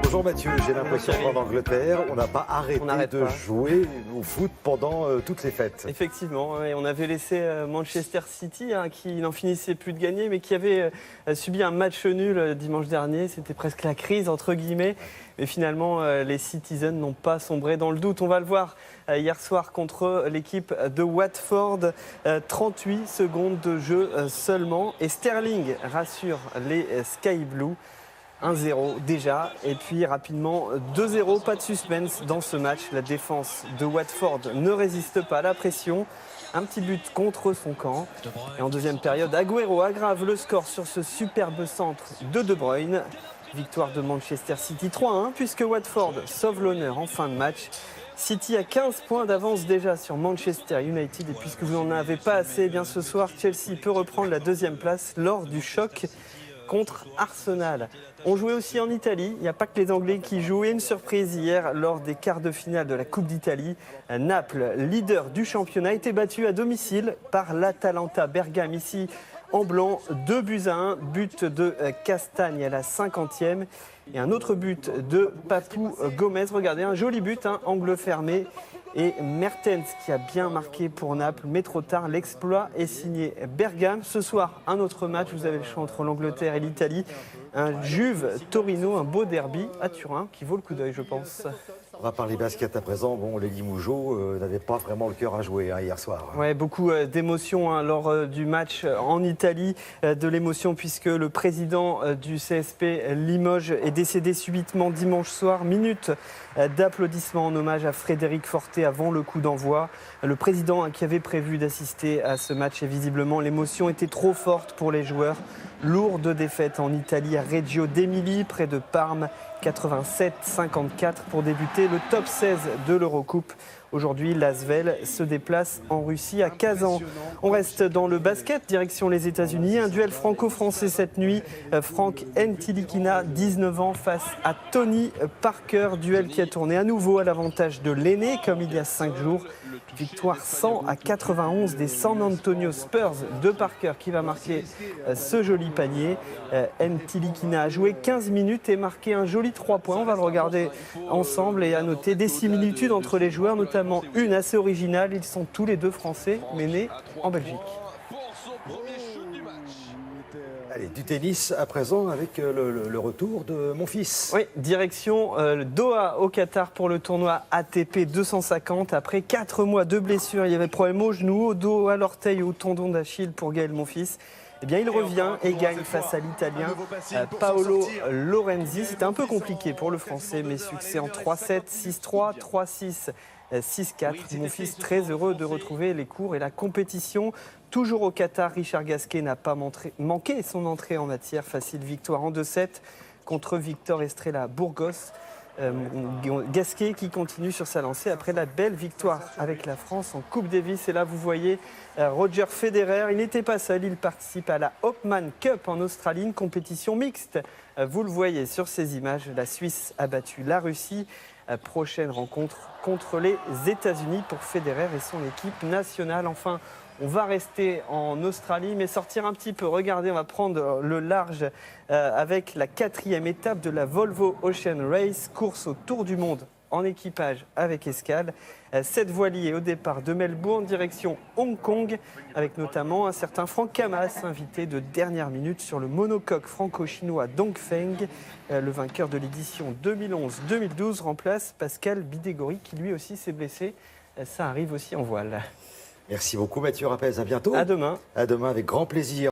Bonjour Mathieu, j'ai l'impression qu'en Angleterre, on n'a pas arrêté de jouer au foot pendant toutes les fêtes. Effectivement, et on avait laissé Manchester City, qui n'en finissait plus de gagner, mais qui avait subi un match nul dimanche dernier. C'était presque la crise, entre guillemets. Mais finalement, les Citizens n'ont pas sombré dans le doute. On va le voir hier soir contre l'équipe de Watford. 38 secondes de jeu seulement. Et Sterling rassure les Sky Blues. 1-0 déjà, et puis rapidement 2-0, pas de suspense dans ce match. La défense de Watford ne résiste pas à la pression. Un petit but contre son camp. Et en deuxième période, Agüero aggrave le score sur ce superbe centre de De Bruyne. Victoire de Manchester City 3-1, puisque Watford sauve l'honneur en fin de match. City a 15 points d'avance déjà sur Manchester United. Et puisque vous n'en avez pas assez, eh bien ce soir, Chelsea peut reprendre la deuxième place lors du choc contre Arsenal. On jouait aussi en Italie, il n'y a pas que les Anglais qui jouent. Et une surprise hier lors des quarts de finale de la Coupe d'Italie. Naples, leader du championnat, a été battu à domicile par l'Atalanta Bergame, ici en blanc, 2-1, but de Castagne à la 50e. Et un autre but de Papou Gomez. Regardez, un joli but, angle fermé. Et Mertens qui a bien marqué pour Naples, mais trop tard, l'exploit est signé Bergame. Ce soir, un autre match, vous avez le choix entre l'Angleterre et l'Italie. Un Juve-Torino, un beau derby à Turin qui vaut le coup d'œil, je pense. On va parler basket à présent. Bon, les Limougeaux n'avaient pas vraiment le cœur à jouer hier soir. Ouais, beaucoup d'émotions lors du match en Italie. De l'émotion puisque le président du CSP Limoges est décédé subitement dimanche soir. Minute d'applaudissements en hommage à Frédéric Fortet avant le coup d'envoi. Le président qui avait prévu d'assister à ce match, et visiblement l'émotion était trop forte pour les joueurs. Lourde défaite en Italie à Reggio d'Émilie, près de Parme, 87-54 pour débuter le top 16 de l'Eurocoupe. Aujourd'hui, l'Asvel se déplace en Russie à Kazan. On reste dans le basket, direction les États-Unis. Un duel franco-français cette nuit. Franck Ntilikina, 19 ans, face à Tony Parker. Duel qui a tourné à nouveau à l'avantage de l'aîné, comme il y a 5 jours. Victoire 100-91 des San Antonio Spurs de Parker qui va marquer ce joli panier. Ntilikina a joué 15 minutes et marqué un joli 3 points. On va le regarder ensemble et à noter des similitudes entre les joueurs, notamment une assez originale. Ils sont tous les deux français, mais nés en Belgique. Allez, du tennis à présent avec le retour de mon fils. Oui, direction Doha au Qatar pour le tournoi ATP 250. Après 4 mois de blessure, il y avait problème au genou, au dos, à l'orteil, au tendon d'Achille pour Gaël Monfils. Eh bien, il revient et gagne face à l'Italien Paolo Lorenzi. C'était un peu compliqué pour le Français, mais succès en 3-7, 6-3, 3-6, 6-4. Mon fils très heureux de retrouver les cours et la compétition. Toujours au Qatar, Richard Gasquet n'a pas manqué son entrée en matière. Facile victoire en 2-7 contre Victor Estrella Burgos. Gasquet qui continue sur sa lancée après la belle victoire avec la France en Coupe Davis. Et là, vous voyez Roger Federer. Il n'était pas seul, il participe à la Hopman Cup en Australie, une compétition mixte. Vous le voyez sur ces images, la Suisse a battu la Russie. Prochaine rencontre contre les États-Unis pour Federer et son équipe nationale. Enfin, on va rester en Australie, mais sortir un petit peu. Regardez, on va prendre le large avec la 4e étape de la Volvo Ocean Race, course au Tour du Monde en équipage avec escale. 7 voiliers au départ de Melbourne, direction Hong Kong, avec notamment un certain Franck Camas, invité de dernière minute sur le monocoque franco-chinois Dongfeng. Le vainqueur de l'édition 2011-2012 remplace Pascal Bidégory, qui lui aussi s'est blessé. Ça arrive aussi en voile. Merci beaucoup Mathieu Rapez, à bientôt. À demain. À demain avec grand plaisir.